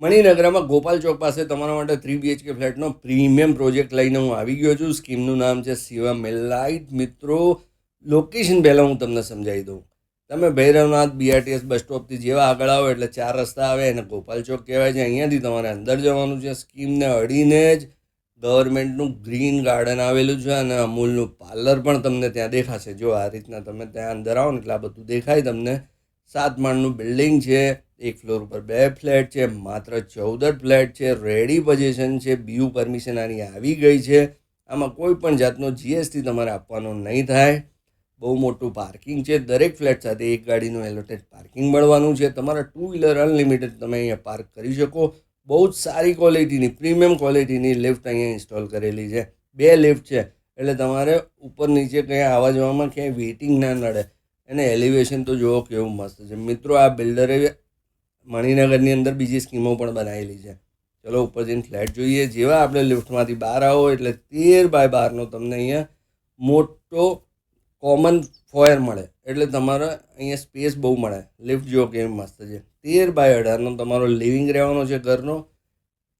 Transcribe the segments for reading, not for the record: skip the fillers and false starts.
મણિનગરમાં ગોપાલ ચોક પાસે તમારા માટે 3 BHK ફ્લેટનો પ્રીમિયમ પ્રોજેક્ટ લઈને હું આવી ગયો છું. સ્કીમનું નામ છે શિવમ મેલાઇટ. મિત્રો, લોકેશન પહેલાં હું તમને સમજાવી દઉં. તમે ભૈરવનાથ BRTS બસ સ્ટોપથી જેવા આગળ આવો એટલે 4 રસ્તા આવે, એને ગોપાલ ચોક કહેવાય છે. અહીંયાથી તમારે અંદર જવાનું છે. સ્કીમને અડીને જ ગવર્મેન્ટનું ગ્રીન ગાર્ડન આવેલું છે અને અમૂલનું પાર્લર પણ તમને ત્યાં દેખાશે. જો આ રીતના તમે ત્યાં અંદર આવો ને એટલે આ બધું દેખાય તમને. 7 માળનું બિલ્ડિંગ છે. 1 ફ્લોર ઉપર 2 ફ્લેટ છે. માત્ર 14 ફ્લેટ છે. રેડી પોઝિશન છે. BU પરમિશન આની આવી ગઈ છે. આમાં કોઈ પણ જાતનો GST તમારે આપવાનો નહીં થાય. બહુ મોટું પાર્કિંગ છે. દરેક ફ્લેટ સાથે એક ગાડીનું એલોટેડ પાર્કિંગ મળવાનું છે. તમારા 2 વ્હીલર અનલિમિટેડ તમે અહીંયા પાર્ક કરી શકો. બહુ જ સારી ક્વોલિટીની, પ્રીમિયમ ક્વોલિટીની લિફ્ટ અહીંયા ઇન્સ્ટોલ કરેલી છે. 2 લિફ્ટ છે એટલે તમારે ઉપર નીચે કંઈ આવવા જવામાં ક્યાંય વેઇટિંગ ના નડે. અને એલિવેશન તો જુઓ કેવું મસ્ત છે. મિત્રો, આ બિલ્ડરે મણિનગરની અંદર બીજી સ્કીમો પણ બનાવેલી છે. ચલો ઉપર જઈને ફ્લેટ જોઈએ. જેવા આપણે લિફ્ટમાંથી બહાર આવો એટલે 13x12નો તમને અહીંયા મોટો કોમન ફોયર મળે. એટલે તમારે અહીંયા સ્પેસ બહુ મળે. લિફ્ટ જુઓ કેવી મસ્ત છે. 13x18નો તમારો લિવિંગ રહેવાનો છે ઘરનો.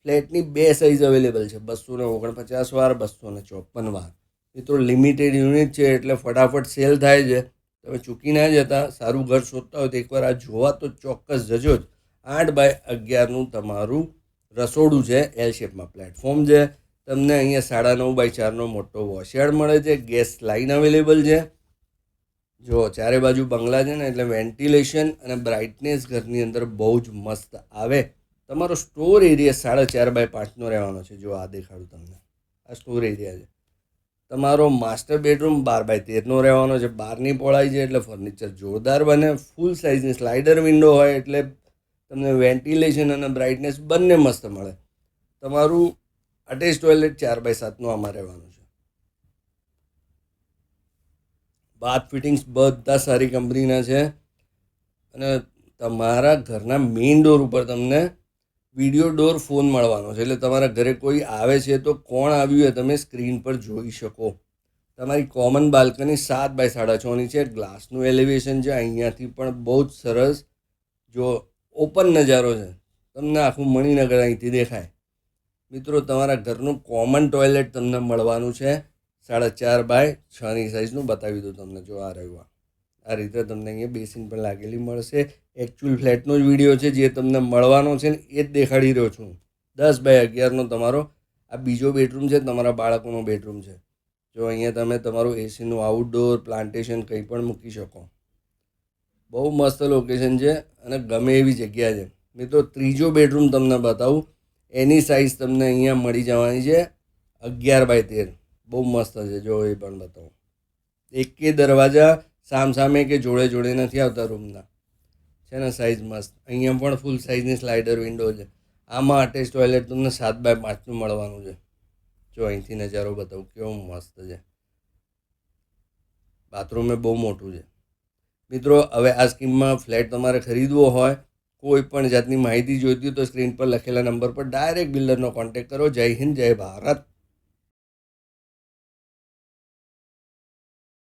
ફ્લેટની 2 સાઇઝ અવેલેબલ છે, 249 વાર, 254 વાર. મિત્રો, લિમિટેડ યુનિટ છે એટલે ફટાફટ સેલ થાય છે. તમે ચૂકી ના જતા. સારું ઘર શોધતા હોય તો એકવાર આ જોવા તો ચોક્કસ જજો જ. 8x11નું તમારું રસોડું છે. L શેપમાં પ્લેટફોર્મ છે. તમને અહીંયા 9.5x4નો મોટો વોશયાર્ડ મળે છે. ગેસ લાઇન અવેલેબલ છે. જો ચારે બાજુ બંગલા છે ને એટલે વેન્ટિલેશન અને બ્રાઇટનેસ ઘરની અંદર બહુ જ મસ્ત આવે. તમારો સ્ટોર એરિયા 4.5x5નો રહેવાનો છે. જો આ દેખાડું તમને, આ સ્ટોર એરિયા છે. તમારો માસ્ટર બેડરૂમ 12x13નો રહેવાનો છે. 12ની પહોળાઈ છે એટલે ફર્નિચર જોરદાર બને. ફૂલ સાઇઝની સ્લાઇડર વિન્ડો હોય એટલે તમને વેન્ટિલેશન અને બ્રાઇટનેસ બંને મસ્ત મળે. તમારું અટેચ ટોયલેટ 4x7નું આમાં રહેવાનું છે. બાથ ફિટિંગ્સ બધા સારી કંપનીના છે. અને તમારા ઘરના મેઇન ડોર ઉપર તમને વિડીયો ડોર ફોન મળવાનો છે. એટલે તમારા ઘરે કોઈ આવે છે તો કોણ આવ્યું એ તમે સ્ક્રીન પર જોઈ શકો. તમારી કોમન બાલ્કની 7x6.5ની છે. ગ્લાસનું એલિવેશન છે. અહીંયાથી પણ બહુ જ સરસ જો ઓપન નજારો છે. તમને આખું મણિનગર અહીંથી દેખાય. મિત્રો, તમારા ઘરનું કોમન ટોયલેટ તમને મળવાનું છે. 4.5x6ની સાઇઝનું બતાવી દઉં તમને. જો આ રહ્યું, આ રીતે તમને અહીંયા બેસિન પણ લાગેલી મળશે. એકચ્યુઅલ ફ્લેટનો જ વિડીયો છે જે તમને મળવાનો છે ને એ જ દેખાડી રહ્યો છું. 10x11નો તમારો આ બીજો બેડરૂમ છે. તમારા બાળકોનો બેડરૂમ છે. જો અહીંયા તમે તમારું એસીનું આઉટડોર પ્લાન્ટેશન કંઈ પણ મૂકી શકો. બહુ મસ્ત લોકેશન છે અને ગમે એવી જગ્યા છે. મિત્રો, ત્રીજો બેડરૂમ તમને બતાવું. એની સાઇઝ તમને અહીંયા મળી જવાની છે 11x13. બહુ મસ્ત છે. જો એ પણ બતાવું. એકે દરવાજા સામસામે કે જોડે જોડે નથી આવતા રૂમના, છે ને સાઇઝ મસ્ત. અહીંયા પણ ફૂલ સાઇઝની સ્લાઇડર વિન્ડો છે. આમાં અટેચ ટોયલેટ તમને 7x5નું મળવાનું છે. જો અહીંથી નજારો બતાવું કેવો મસ્ત છે. બાથરૂમ એ બહુ મોટું છે. મિત્રો, હવે આ સ્કીમમાં ફ્લેટ તમારે ખરીદવો હોય, કોઈ પણ જાતની માહિતી જોઈતી હોય તો સ્ક્રીન પર લખેલા નંબર પર ડાયરેક્ટ બિલ્ડરનો કોન્ટેક્ટ કરો. જય હિન્દ, જય ભારત.